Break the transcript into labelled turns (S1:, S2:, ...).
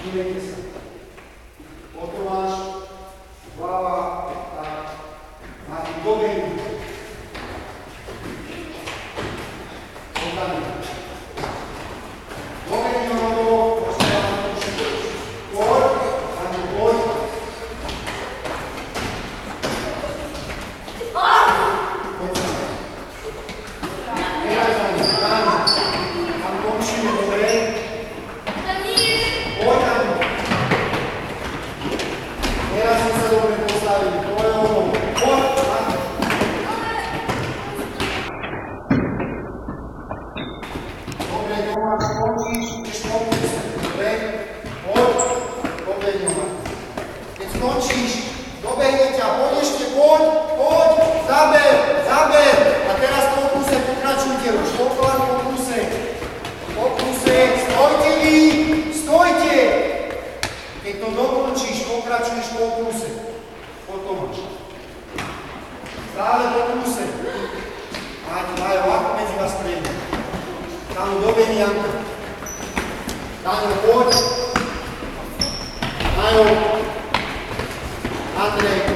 S1: Dívejte sa. Tomáš, hlava, tak. Máte dobení. Podani. Dobení novo, postavám to všetko. Poď, Ani, poď. Poď sa. Nehaj za ním, tam končíme, dobre? Poď, Ani. Teraz sme sa dobre postavili. Poď, poď, Ani. Dobre, Tomáš, končíš, ideš pomôcť. Dobre? Poď, dobre, Tomáš. Keď skončíš, dobehne ťa, poď ešte, poď, zaber. A teraz po kuse pokračujte už, poklad po kuse. Stojte vy, stojte. Keď to dokončíš, pokračuješ po kuse. Poď, Tomáš. Stále po kuse. Majo, ako medzi vás prejde. Táno, dobehni Janka. Táno, poď. Majo. Andrej.